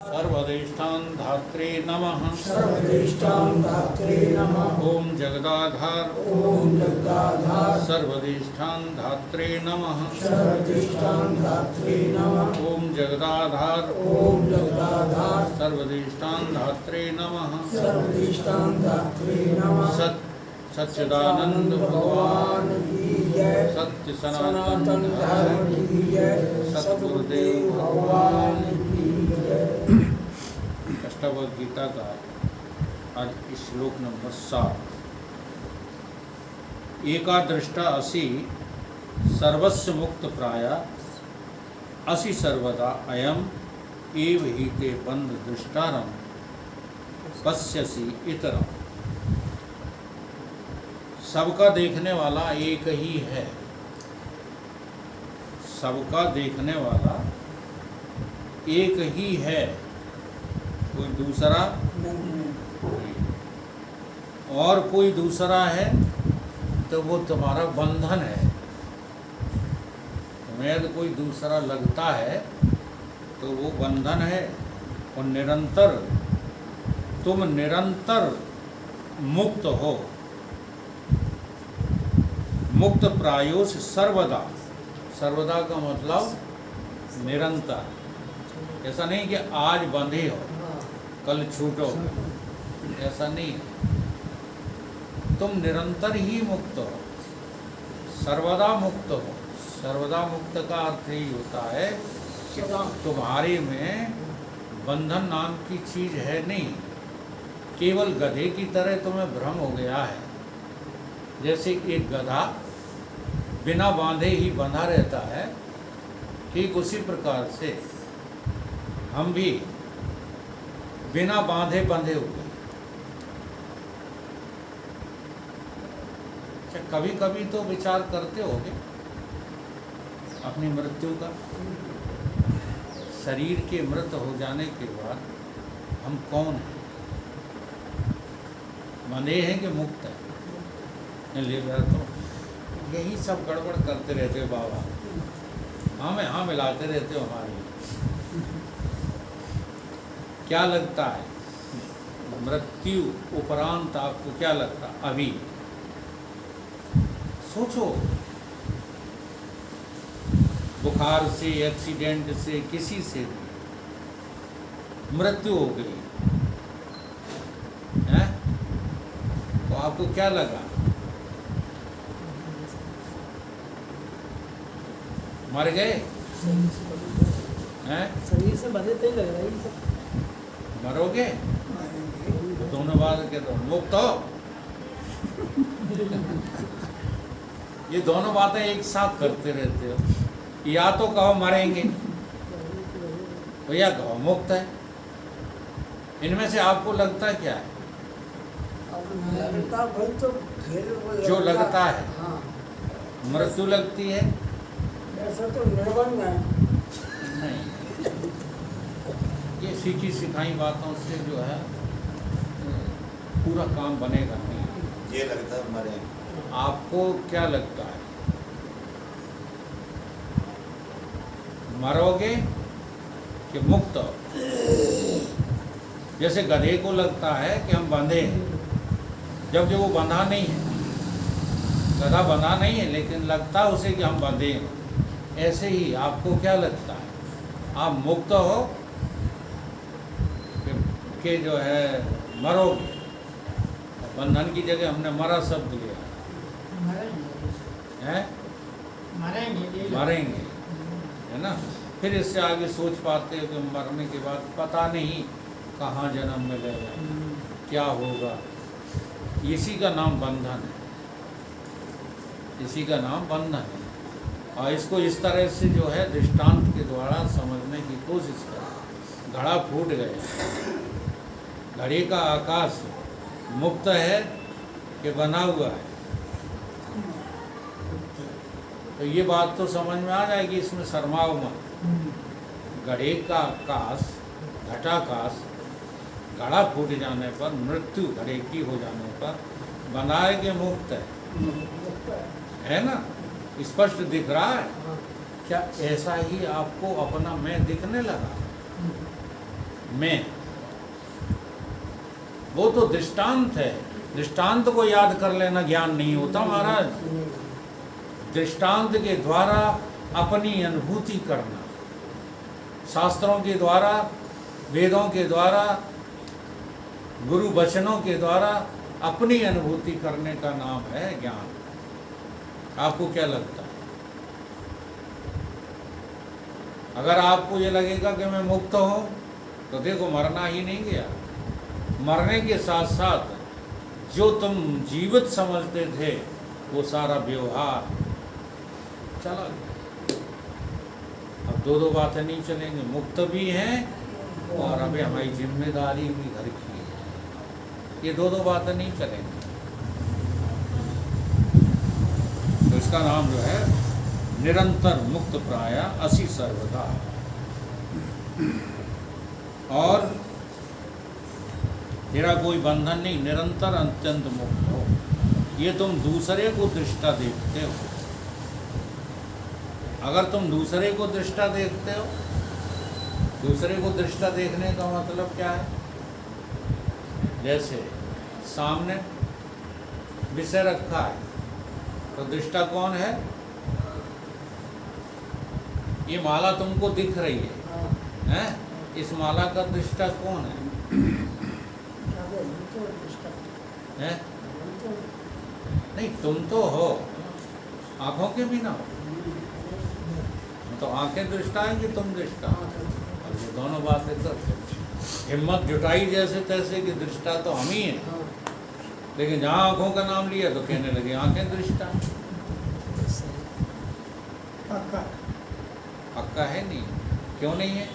सर्वदेष्टां धात्रे नमः। सर्वदेष्टां धात्रे नमः। ओम जगदाधार ओम जगदाधार सर्वदेष्टां धात्रे नमः। सर्वदेष्टां धात्रे नमः। ओम जगदाधार ओम जगदाधार सर्वदेष्टां धात्रे नमः। सर्वदेष्टां धात्रे नमः। सच्चिदानंद भगवान की जय। सत्य सनातन सनातन धर्म की जय। सतगुरुदेव भगवान की जय। अष्टावक्र गीता का आज श्लोक नंबर 7। एकादृष्टा असि सर्वस्य मुक्त प्राया असि सर्वदा अयम एव ही ते बंध दृष्टारम पश्यसि इतरम। सबका देखने वाला एक ही है। सबका देखने वाला एक ही है, कोई दूसरा नहीं। और कोई दूसरा है तो वो तुम्हारा बंधन है। तुम्हें यदि कोई दूसरा लगता है तो वो बंधन है। और निरंतर तुम निरंतर मुक्त हो। मुक्त प्रायोस सर्वदा। सर्वदा का मतलब निरंतर। ऐसा नहीं कि आज बंधे हो कल छूटो, ऐसा नहीं। तुम निरंतर ही मुक्त हो, सर्वदा मुक्त हो। सर्वदा मुक्त का अर्थ यही होता है कि तुम्हारे में बंधन नाम की चीज है नहीं। केवल गधे की तरह तुम्हें भ्रम हो गया है। जैसे एक गधा बिना बांधे ही बंधा रहता है, ठीक उसी प्रकार से हम भी बिना बांधे बंधे हुए। अच्छा, कभी कभी तो विचार करते होगे अपनी मृत्यु का। शरीर के मृत हो जाने के बाद हम कौन हैं? बंधे हैं कि मुक्त हैं? ले तो यही सब गड़बड़ करते रहते हो बाबा। हाँ में हाँ मिलाते रहते हो हमारे। क्या लगता है मृत्यु उपरांत आपको क्या लगता? अभी सोचो, बुखार से, एक्सीडेंट से, किसी से भी मृत्यु हो गई है तो आपको क्या लगा? मर गए हैं? शरीर से बंधे तो ही लग रहा है सब। मरोगे दोनों बात के तो मुक्त हो। ये दोनों बातें एक साथ करते रहते हो। या तो कहो मरेंगे तो या कहो मुक्त है। इनमें से आपको लगता क्या है? लगता भाई तो जो लगता है। हाँ। मृत्यु लगती है? ऐसा तो निर्बंध है नहीं। ये सीखी सिखाई बातों से जो है पूरा काम बनेगा नहीं। ये लगता है मरे। आपको क्या लगता है? मरोगे कि मुक्त हो? जैसे गधे को लगता है कि हम बंधे हैं, जबकि वो बंधा नहीं है। गधा बंधा नहीं है, लेकिन लगता है उसे कि हम बंधे हैं। ऐसे ही आपको क्या लगता है? आप मुक्त हो कि जो है मरोगे? बंधन की जगह हमने मरा शब्द लिया है। मरेंगे है ना। फिर इससे आगे सोच पाते हो कि मरने के बाद पता नहीं कहाँ जन्म मिलेगा, क्या होगा। इसी का नाम बंधन है। इसी का नाम बंधन है। और इसको इस तरह से जो है दृष्टांत के द्वारा समझने की कोशिश करें। घड़ा फूट गया, घड़े का आकाश मुक्त है कि बना हुआ है? तो ये बात तो समझ में आ जाएगी, इसमें शर्माओ मत। घड़े का आकाश, घटाकाश, घड़ा फूट जाने पर, मृत्यु घड़े की हो जाने पर बना है कि मुक्त है ना? स्पष्ट दिख रहा है। क्या ऐसा ही आपको अपना मैं दिखने लगा? में, वो तो दृष्टांत है। दृष्टांत को याद कर लेना ज्ञान नहीं होता महाराज। दृष्टांत के द्वारा अपनी अनुभूति करना, शास्त्रों के द्वारा, वेदों के द्वारा, गुरु वचनों के द्वारा अपनी अनुभूति करने का नाम है ज्ञान। आपको क्या लगता है? अगर आपको ये लगेगा कि मैं मुक्त हूं, तो देखो मरना ही नहीं गया। मरने के साथ साथ जो तुम जीवित समझते थे वो सारा व्यवहार चला गया। अब दो बातें नहीं चलेंगे, मुक्त भी हैं और अभी हमारी जिम्मेदारी भी घर की है। ये दो बातें नहीं चलेंगी। तो इसका नाम जो है निरंतर मुक्त प्राय असि सर्वदा। और तेरा कोई बंधन नहीं, निरंतर अत्यंत मुक्त हो। ये तुम दूसरे को दृष्टा देखते हो। अगर तुम दूसरे को दृष्टा देखते हो, दूसरे को दृष्टा देखने का मतलब क्या है? जैसे सामने विषय रखा है, तो दृष्टा कौन है? ये माला तुमको दिख रही है? इस माला का दृष्टा कौन है? हैं? नहीं, तुम तो हो, आंखों के भी ना हो। तो आंखें दृष्टा है कि तुम दृष्टा? और ये दोनों बातें करते, हिम्मत जुटाई जैसे तैसे कि दृष्टा तो हम ही हैं। लेकिन जहाँ आंखों का नाम लिया तो कहने लगे आंखें दृष्टा। पक्का है नहीं। क्यों नहीं है?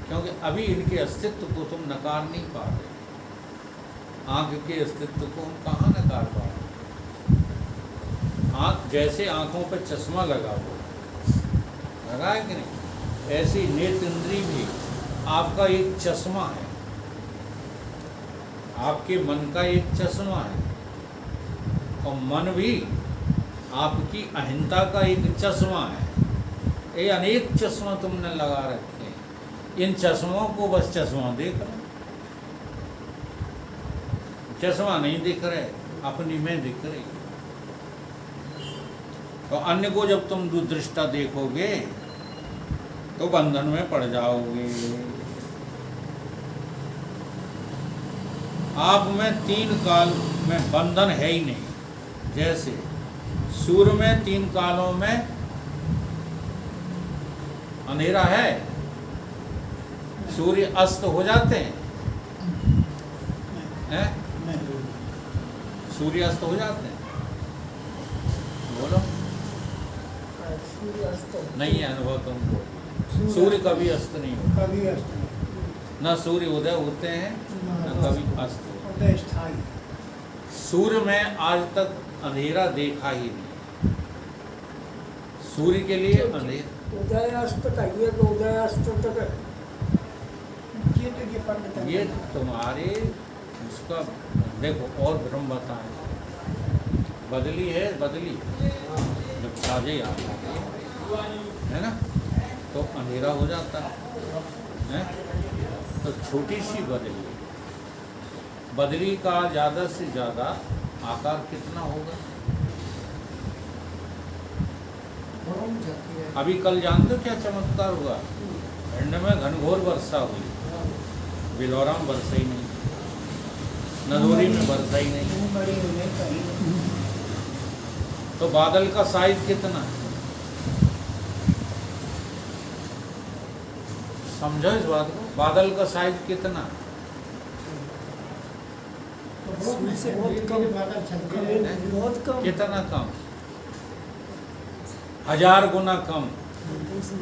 क्योंकि अभी इनके अस्तित्व को तुम नकार नहीं पा रहे। आंख के अस्तित्व को हम कहाँ नकार पा रहे? आंख जैसे आंखों पर चश्मा लगा हुआ लगा है कि नहीं, ऐसी नेत्र इंद्री भी आपका एक चश्मा है, आपके मन का एक चश्मा है। और मन भी आपकी अहिंसा का एक चश्मा है। ये अनेक चश्मा तुमने लगा रखे हैं। इन चश्मों को बस चश्मा देख रहे, चश्मा नहीं दिख रहे, अपनी में दिख रही। तो अन्य को जब तुम दुदृष्टा देखोगे तो बंधन में पड़ जाओगे। आप में तीन काल में बंधन है ही नहीं। जैसे सूर्य में तीन कालों में अंधेरा है, सूर्य अस्त हो जाते हैं? सूर्य अस्त हो जाते हैं? बोलो। नहीं है अनुभव तुमको? सूर्य कभी अस्त नहीं होता, कभी अस्त नहीं। न सूर्य उदय होते हैं न कभी अस्त होते हैं। स्थायी। सूर्य में आज तक अंधेरा देखा ही नहीं। सूर्य के लिए अंधेरा, उदय अस्त कहिए तो उदय अस्त तक ये तुम्हारे उसका देखो। और ब्रह्म बताएं, बदली है, बदली जब साजे आता है ना, तो अंधेरा हो जाता है। तो छोटी सी बदली, बदली का ज़्यादा से ज़्यादा आकार कितना होगा? अभी कल जानते हो क्या चमत्कार हुआ? ठंड में घनघोर वर्षा हुई, बिलौरा में वर्षा ही नहीं, नदौरी में वर्षा ही नहीं। तो बादल का साइज कितना है? समझो इस बात को, बादल का साइज कितना है? बहुत कम। कितना कम? 1000 गुना कम।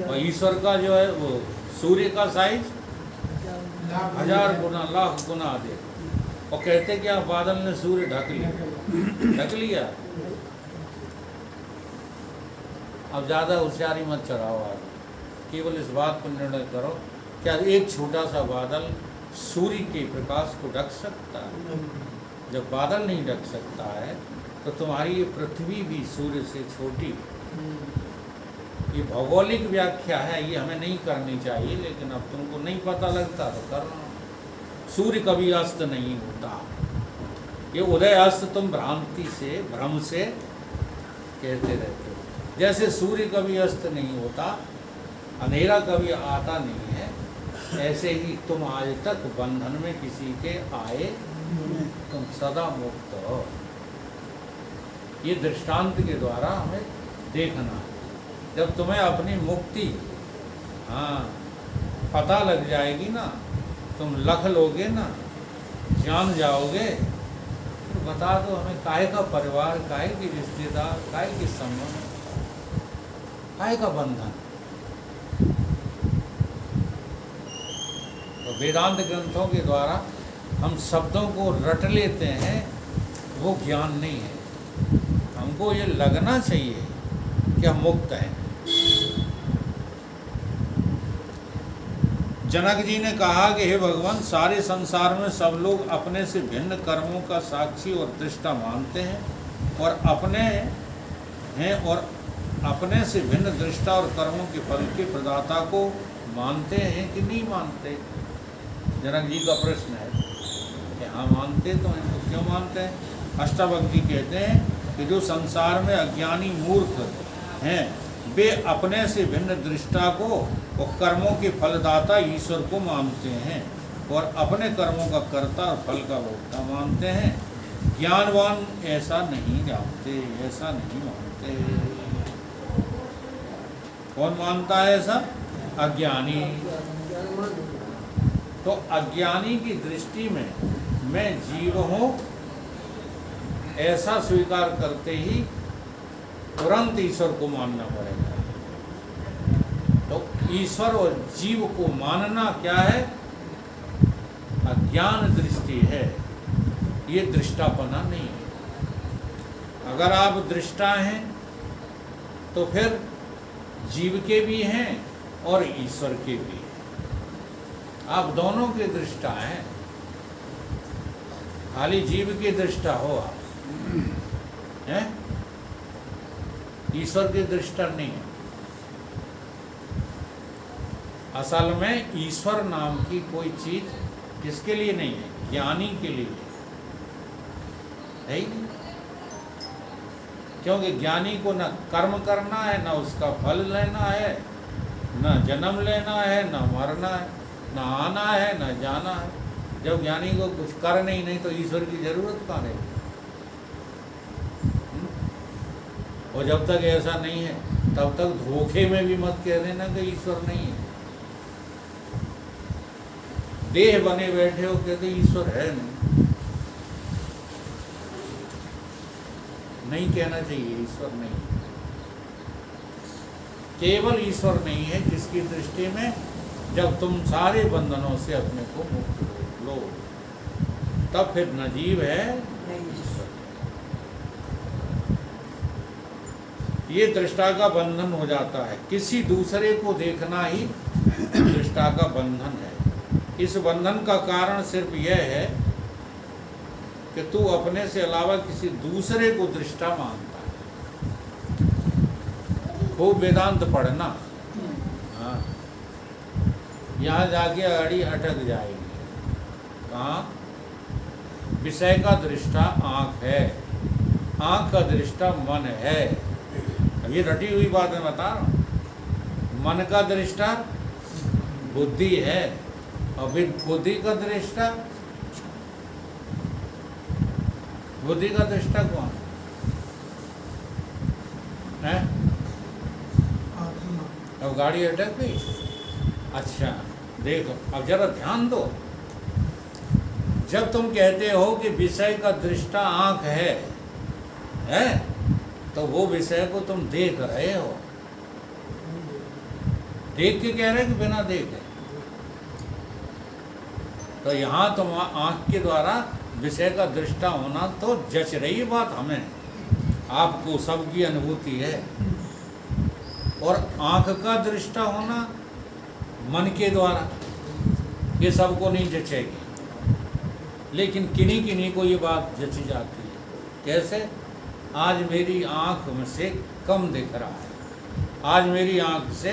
और ईश्वर का जो है वो सूर्य का साइज 1000 गुना, लाख गुना अधिक। और कहते क्या बादल ने सूर्य ढक लिया, ढक लिया। अब ज़्यादा होशियारी मत चढ़ाओ आगे, केवल इस बात पर निर्णय करो, क्या एक छोटा सा बादल सूर्य के प्रकाश को ढक सकता है? जब बादल नहीं ढक सकता है तो तुम्हारी ये पृथ्वी भी सूर्य से छोटी है। ये भौगोलिक व्याख्या है, ये हमें नहीं करनी चाहिए, लेकिन अब तुमको नहीं पता लगता तो करना। सूर्य कभी अस्त नहीं होता। ये उदय अस्त तुम भ्रांति से, भ्रम से कहते रहते हो। जैसे सूर्य कभी अस्त नहीं होता, अंधेरा कभी आता नहीं है, ऐसे ही तुम आज तक बंधन में किसी के आए, तुम सदा मुक्त हो। ये दृष्टांत के द्वारा हमें देखना है। जब तुम्हें अपनी मुक्ति पता लग जाएगी ना, तुम लख लोगे ना, जान जाओगे, तो बता दो हमें काहे का परिवार, काहे की रिश्तेदार, काहे की संबंध, काहे का बंधन। तो वेदांत ग्रंथों के द्वारा हम शब्दों को रट लेते हैं, वो ज्ञान नहीं है। हमको ये लगना चाहिए कि हम मुक्त हैं। जनक जी ने कहा कि हे भगवान, सारे संसार में सब लोग अपने से भिन्न कर्मों का साक्षी और दृष्टा मानते हैं और अपने से भिन्न दृष्टा और कर्मों के फल के प्रदाता को मानते हैं कि नहीं मानते। जनक जी का प्रश्न है कि हाँ मानते तो हैं, तो क्यों मानते हैं। अष्टावक्र जी कहते हैं कि जो संसार में अज्ञानी मूर्ख हैं, वे अपने से भिन्न दृष्टा को और कर्मों के फलदाता ईश्वर को मानते हैं और अपने कर्मों का कर्ता और फल का भोक्ता मानते हैं। ज्ञानवान ऐसा नहीं जानते, ऐसा नहीं मानते। कौन मानता है ऐसा? अज्ञानी। तो अज्ञानी की दृष्टि में मैं जीव हूँ ऐसा स्वीकार करते ही तुरंत ईश्वर को मानना पड़ेगा। तो ईश्वर और जीव को मानना क्या है? अज्ञान दृष्टि है, ये दृष्टापना नहीं है। अगर आप दृष्टा हैं तो फिर जीव के भी हैं और ईश्वर के भी हैं। आप दोनों के दृष्टा हैं। खाली जीव के दृष्टा हो आप, हैं? ईश्वर के दृष्टा नहीं है। असल में ईश्वर नाम की कोई चीज किसके लिए नहीं है? ज्ञानी के लिए है ही नहीं। क्योंकि ज्ञानी को न कर्म करना है, न उसका फल लेना है, न जन्म लेना है, न मरना है, न आना है, न जाना है। जब ज्ञानी को कुछ करना ही नहीं तो ईश्वर की जरूरत कहाँ रहेगी? और जब तक ऐसा नहीं है तब तक धोखे में भी मत कह देना कि ईश्वर नहीं है। देह बने बैठे हो, कहते ईश्वर है नहीं कहना चाहिए ईश्वर नहीं। केवल ईश्वर नहीं है किसकी दृष्टि में? जब तुम सारे बंधनों से अपने को मुक्त लो, तब फिर न जीव है न ईश्वर। ये दृष्टा का बंधन हो जाता है। किसी दूसरे को देखना ही दृष्टा का बंधन है। इस बंधन का कारण सिर्फ यह है कि तू अपने से अलावा किसी दूसरे को दृष्टा मानता है। खूब वेदांत पढ़ना, हाँ, यहाँ जाके अड़ी अटक जाएगी। कहाँ? विषय का दृष्टा आँख है, आँख का दृष्टा मन है। ये रटी हुई बात मैं बता रहा हूँ। मन का दृष्टा बुद्धि है और बुद्धि का दृष्टा, बुद्धि का दृष्टा कौन है? अब गाड़ी अटक गई। अच्छा देखो, अब जरा ध्यान दो। जब तुम कहते हो कि विषय का दृष्टा आँख है, तो वो विषय को तुम देख रहे हो। देख के कह रहे कि बिना देखे? तो यहाँ तुम आँख के द्वारा विषय का दृष्टा होना तो जच रही बात हमें, आपको सबकी अनुभूति है। और आँख का दृष्टा होना मन के द्वारा, ये सबको नहीं जचेगी। लेकिन किन्हीं किन्हीं को ये बात जच जाती है। कैसे? आज मेरी आँख में से कम दिख रहा है, आज मेरी आँख से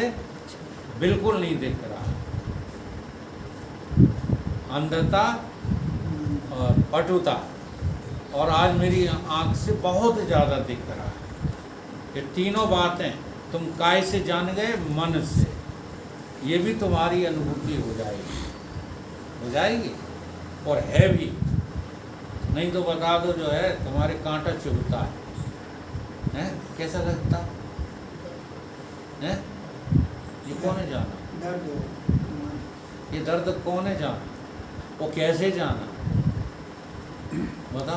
बिल्कुल नहीं दिख रहा है। अंधता और पटुता, और आज मेरी आंख से बहुत ज़्यादा दिख रहा है। ये तीनों बातें तुम काय से जान गए, मन से, ये भी तुम्हारी अनुभूति हो जाएगी और है भी। नहीं तो बता दो जो है तुम्हारे कांटा चुभता है, कैसा लगता है? ये कौन है जाना? दर्द, ये दर्द कौन है जाना? वो कैसे जाना बता?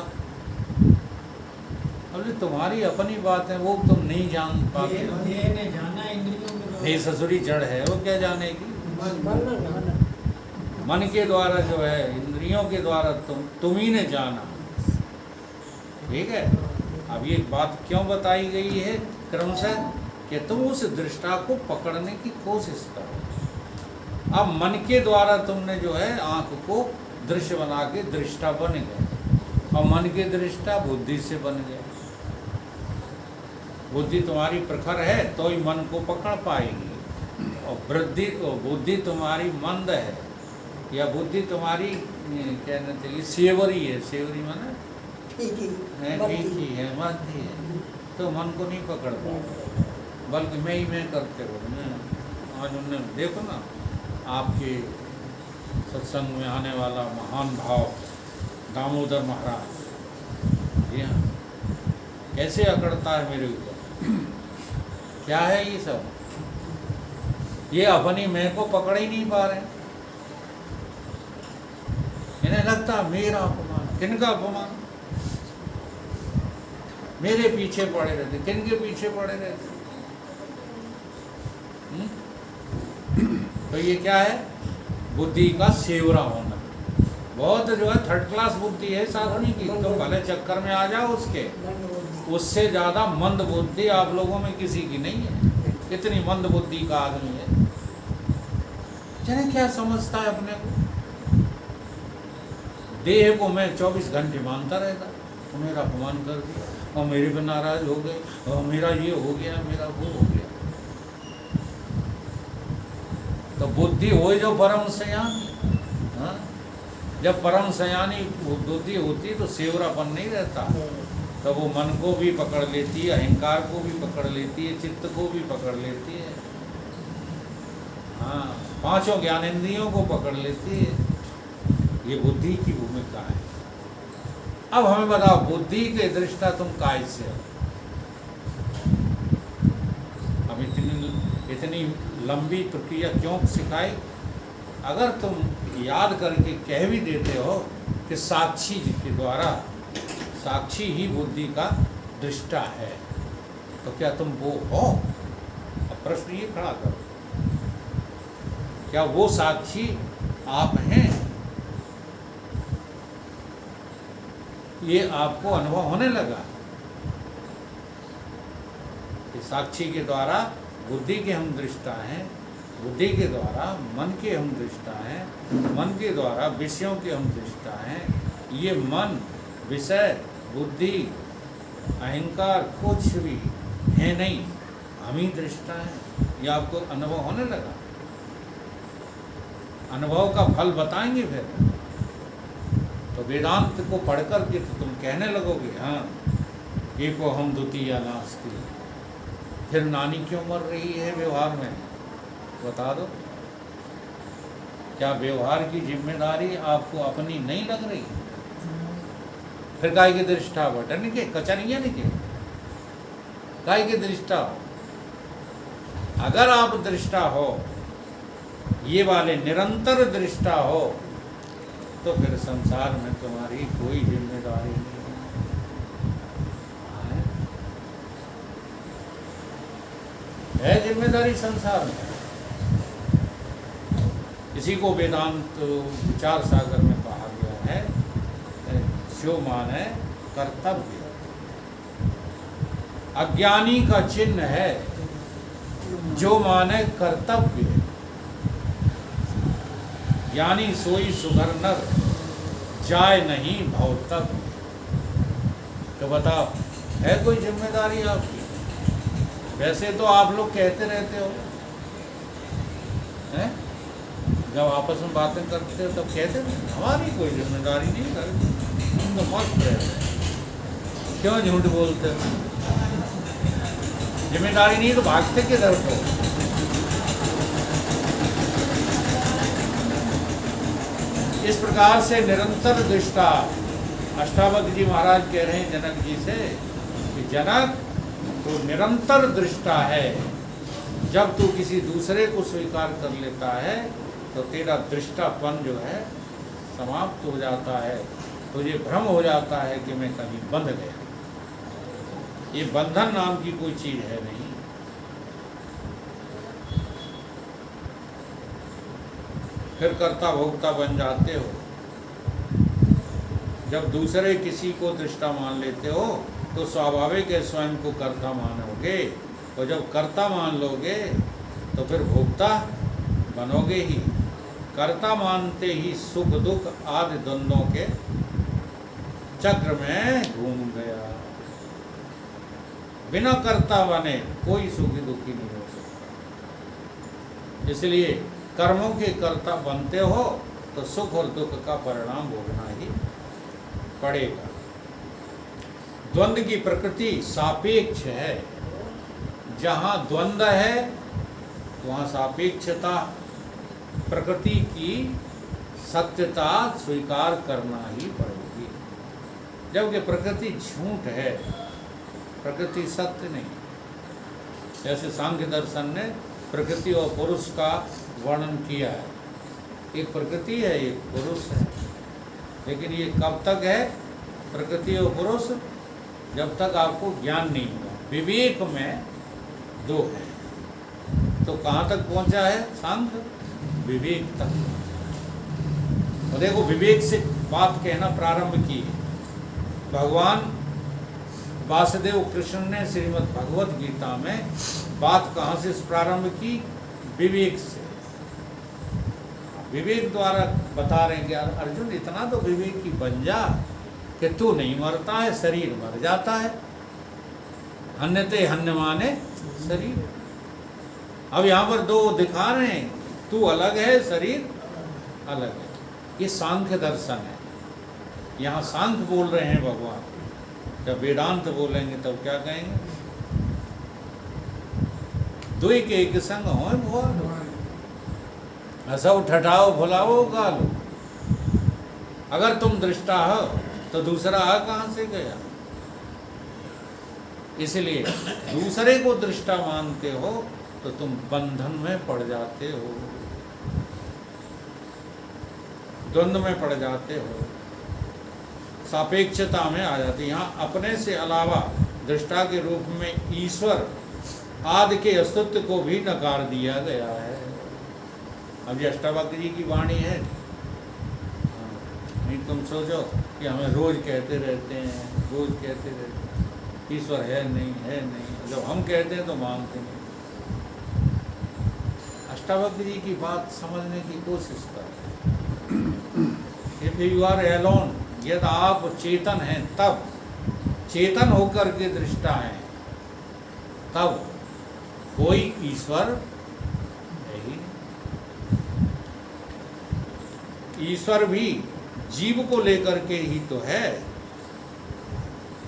अरे तुम्हारी अपनी बात है, वो तुम नहीं जान पाते। देह ने जाना, इंद्रियों के द्वारा। ये ससुरी जड़ है, वो क्या जानेगी? मन न जाना। मन के द्वारा जो है, इंद्रियों के द्वारा तुम ही ने जाना। ठीक है। अब ये बात क्यों बताई गई है क्रमशः, कि तुम उस दृष्टा को पकड़ने की कोशिश करो। अब मन के द्वारा तुमने जो है आंख को दृश्य बना के दृष्टा बन गए, और मन के दृष्टा बुद्धि से बन गए। बुद्धि तुम्हारी प्रखर है तो ही मन को पकड़ पाएगी, और बुद्धि तुम्हारी मंद है, या बुद्धि तुम्हारी कहना चाहिए सेवरी है। सेवरी माने ठीक ही है, मंदी है, तो मन को नहीं पकड़ पाएगा, बल्कि मैं करते हो। आज उन्हें देखो ना, आपके सत्संग में आने वाला महान भाव दामोदर महाराज, जी हाँ, कैसे अकड़ता है मेरे ऊपर। क्या है ये सब? ये अपनी मैं को पकड़ ही नहीं पा रहे। इन्हें लगता मेरा अपमान। किनका अपमान? मेरे पीछे पड़े रहते। किनके पीछे पड़े रहते? तो ये क्या है? बुद्धि का सेवरा होना। बहुत जो है थर्ड क्लास बुद्धि है साधनी की, तुम भले चक्कर में आ जाओ उसके। उससे ज़्यादा मंद बुद्धि आप लोगों में किसी की नहीं है। कितनी मंद बुद्धि का आदमी है, जाने क्या समझता है अपने को। देह को मैं 24 घंटे मानता रहता, तो मेरा अपमान कर दिया, और मेरे पे नाराज हो गए, और मेरा ये हो गया, मेरा वो हो गया। तो बुद्धि हो जो परम सयानी। हाँ, जब परम सयानी बुद्धि होती तो सेवरापन नहीं रहता। तो वो मन को भी पकड़ लेती है, अहंकार को भी पकड़ लेती है, चित्त को भी पकड़ लेती है। हाँ, पांचों ज्ञानेंद्रियों को पकड़ लेती है। ये बुद्धि की भूमिका है। अब हमें बताओ, बुद्धि के दृष्टा तुम काय से हो? अब इतनी लंबी प्रक्रिया क्यों सिखाई? अगर तुम याद करके कह भी देते हो कि साक्षी के द्वारा, साक्षी ही बुद्धि का दृष्टा है, तो क्या तुम वो हो? अब प्रश्न ये खड़ा करो, क्या वो साक्षी आप हैं? ये आपको अनुभव होने लगा कि साक्षी के द्वारा बुद्धि के हम दृष्टा हैं, बुद्धि के द्वारा मन के हम दृष्टा हैं, मन के द्वारा विषयों के हम दृष्टा हैं। ये मन, विषय, बुद्धि, अहंकार कुछ भी है नहीं, हम ही दृष्टा हैं। ये आपको अनुभव होने लगा। अनुभव का फल बताएंगे फिर तो वेदांत को पढ़कर के तो तुम कहने लगोगे, हाँ एको हम द्वितीया नास्ति। फिर नानी क्यों मर रही है व्यवहार में? बता दो, क्या व्यवहार की जिम्मेदारी आपको अपनी नहीं लग रही? फिर काय के दृष्टा बटन के कचनिया के काय के दृष्टा हो? अगर आप दृष्टा हो, ये वाले निरंतर दृष्टा हो, तो फिर संसार में तुम्हारी कोई जिम्मेदारी नहीं है। जिम्मेदारी संसार में। इसी को वेदांत विचार सागर में कहा गया है, जो माने कर्तव्य। अज्ञानी का चिन्ह है जो माने कर्तव्य। ज्ञानी सोई सुघर नर, जाय नहीं भवतव्य। तो बताओ, है कोई जिम्मेदारी आपकी? वैसे तो आप लोग कहते रहते हो, हैं? जब आपस में बातें करते हो तब कहते हैं हमारी कोई जिम्मेदारी नहीं करती, हम तो मस्त रहते हैं। क्यों झूठ बोलते हो? जिम्मेदारी नहीं तो भागते किधर को? इस प्रकार से निरंतर दृष्टा अष्टावक्र जी महाराज कह रहे हैं जनक जी से कि जनक तो निरंतर दृष्टा है। जब तू किसी दूसरे को स्वीकार कर लेता है तो तेरा दृष्टापन जो है समाप्त हो जाता है, तुझे भ्रम हो जाता है कि मैं कहीं बंध गया। ये बंधन नाम की कोई चीज है नहीं। फिर कर्ता भोक्ता बन जाते हो। जब दूसरे किसी को दृष्टा मान लेते हो तो स्वाभाविक है स्वयं को कर्ता मानोगे, और जब कर्ता मान लोगे तो फिर भोक्ता बनोगे ही। कर्ता मानते ही सुख दुख आदि द्वंद्वों के चक्र में घूम गया। बिना कर्ता बने कोई सुखी दुखी नहीं हो सकता। इसलिए कर्मों के कर्ता बनते हो तो सुख और दुख का परिणाम भोगना ही पड़ेगा। द्वंद्व की प्रकृति सापेक्ष है। जहाँ द्वंद्व है वहाँ सापेक्षता, प्रकृति की सत्यता स्वीकार करना ही पड़ेगी। जबकि प्रकृति झूठ है, प्रकृति सत्य नहीं। जैसे सांख्य दर्शन ने प्रकृति और पुरुष का वर्णन किया है। एक प्रकृति है, एक पुरुष है। लेकिन ये कब तक है प्रकृति और पुरुष? जब तक आपको ज्ञान नहीं हुआ। विवेक में दो है। तो कहाँ तक पहुँचा है सांख्य? विवेक तक। और देखो विवेक से बात कहना प्रारंभ की है। भगवान वासुदेव कृष्ण ने श्रीमद् भगवत गीता में बात कहाँ से प्रारंभ की? विवेक से। विवेक द्वारा बता रहे हैं कि अर्जुन इतना तो विवेक की बन जा कि तू नहीं मरता है, शरीर मर जाता है। हन्यते हन्य माने शरीर। अब यहाँ पर दो दिखा रहे हैं, तू अलग है, शरीर अलग है। ये सांख्य दर्शन है। यहाँ सांख्य बोल रहे हैं भगवान। जब वेदांत बोलेंगे तब क्या कहेंगे? दुई के एक संग हो भुआ हंसो ठठाओ भुलाओ गालो। अगर तुम दृष्टा हो तो दूसरा आ कहाँ से गया? इसलिए दूसरे को दृष्टा मानते हो तो तुम बंधन में पड़ जाते हो, द्वंद्व में पड़ जाते हो, सापेक्षता में आ जाती है। यहाँ अपने से अलावा दृष्टा के रूप में ईश्वर आदि के अस्तित्व को भी नकार दिया गया है। अब ये अष्टावक्र जी की वाणी है। नहीं तुम सोचो कि हमें रोज कहते रहते हैं, रोज कहते रहते हैं ईश्वर है नहीं, है नहीं। जब हम कहते हैं तो मानते नहीं। अष्टावक्र जी की बात समझने की कोशिश करें। इफ यू आर एलोन, यदि आप चेतन हैं तब, चेतन होकर के दृष्टा हैं तब कोई ईश्वर नहीं। ईश्वर भी जीव को लेकर के ही तो है।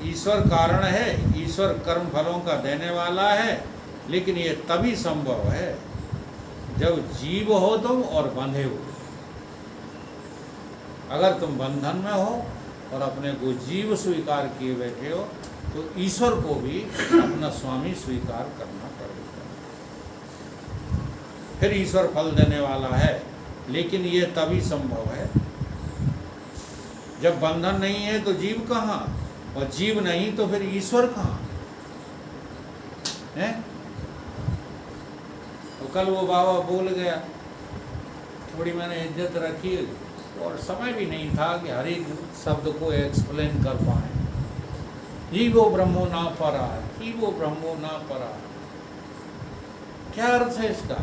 ईश्वर कारण है, ईश्वर कर्म फलों का देने वाला है। लेकिन ये तभी संभव है जब जीव हो तुम और बंधे हो। अगर तुम बंधन में हो और अपने को जीव स्वीकार किए बैठे हो तो ईश्वर को भी अपना स्वामी स्वीकार करना पड़ेगा। फिर ईश्वर फल देने वाला है। लेकिन ये तभी संभव है जब बंधन नहीं है। तो जीव कहाँ, और जीव नहीं तो फिर ईश्वर कहाँ है? तो कल वो बाबा बोल गया, थोड़ी मैंने इज्जत रखी और समय भी नहीं था कि हर एक शब्द को एक्सप्लेन कर पाए। जीवो ब्रह्मो ना परा, जीवो ब्रह्मो ना परा, क्या अर्थ है इसका?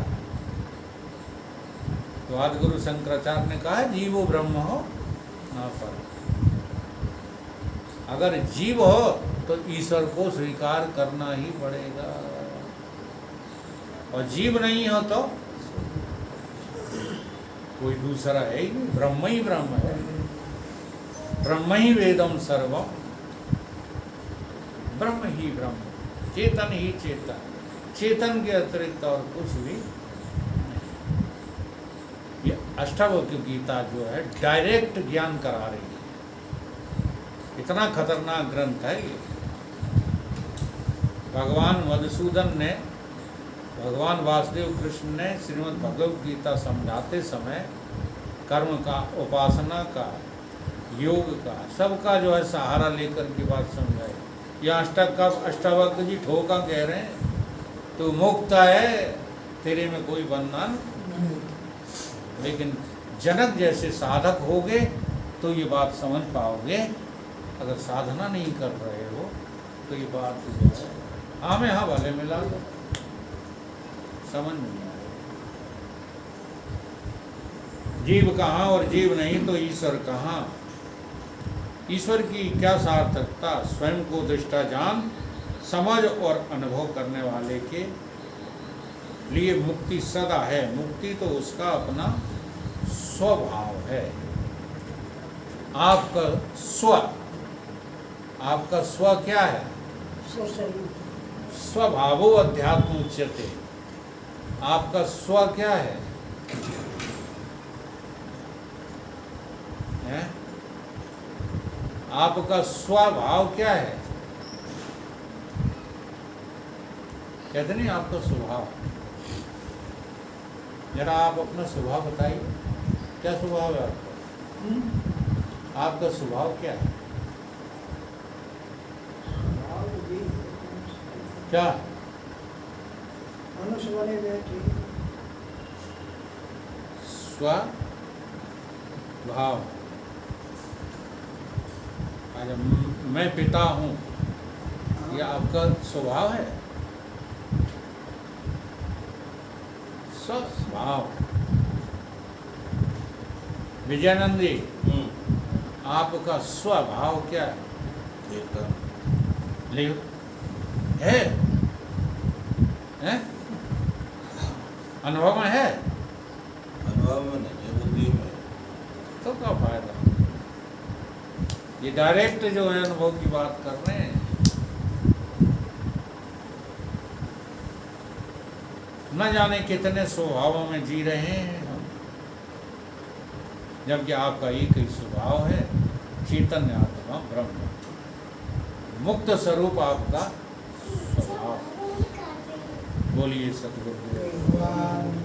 तो आदि गुरु शंकराचार्य ने कहा जीवो ब्रह्म हो ना परा। अगर जीव हो तो ईश्वर को स्वीकार करना ही पड़ेगा, और जीव नहीं हो तो कोई दूसरा है ही नहीं, ब्रह्म ही ब्रह्म है। ब्रह्म ही वेदम सर्वम, ब्रह्म ही ब्रह्म, चेतन ही चेतन, चेतन के अतिरिक्त और कुछ भी नहीं। ये अष्टावक्र गीता जो है डायरेक्ट ज्ञान करा रही है। इतना खतरनाक ग्रंथ है ये। भगवान मधुसूदन ने, भगवान वासुदेव कृष्ण ने श्रीमद् भगवद गीता समझाते समय कर्म का, उपासना का, योग का, सबका जो है सहारा लेकर की बात समझाई। यह अष्टावक्र जी ठोका कह रहे हैं, तू मुक्त है, तेरे में कोई बंधन नहीं। लेकिन जनक जैसे साधक होगे तो ये बात समझ पाओगे। अगर साधना नहीं कर रहे हो तो ये बात जो है हाँ में हाँ भले मिला दो, समझ नहीं आएगा। जीव कहाँ और जीव नहीं तो ईश्वर कहाँ। ईश्वर की क्या सार्थकता, स्वयं को दृष्टा जान, समझ और अनुभव करने वाले के लिए मुक्ति सदा है। मुक्ति तो उसका अपना स्वभाव है। आपका स्व क्या है? स्वभावो अध्यात्म उच्यते। आपका स्व क्या है? आपका स्वभाव क्या है? कहते नहीं आपका स्वभाव। जरा आप अपना स्वभाव बताइए, क्या स्वभाव है आपका? आपका स्वभाव क्या है? क्या? मनुष्य बने बैठे स्वभाव। अच्छा, मैं पिता हूँ, ये आपका स्वभाव है? स्वभाव। विजयानंद जी, आपका स्वभाव क्या है? है? अनुभव में है? अनुभव में नहीं है, बुद्धि में। तो क्या फायदा? ये डायरेक्ट जो है अनुभव की बात कर रहे हैं। न जाने कितने स्वभावों में जी रहे हैं हम, जबकि आपका एक ही स्वभाव है, चैतन्य आत्मा ब्रह्म, मुक्त स्वरूप आपका स्वभाव। बोलिए सतगुरु।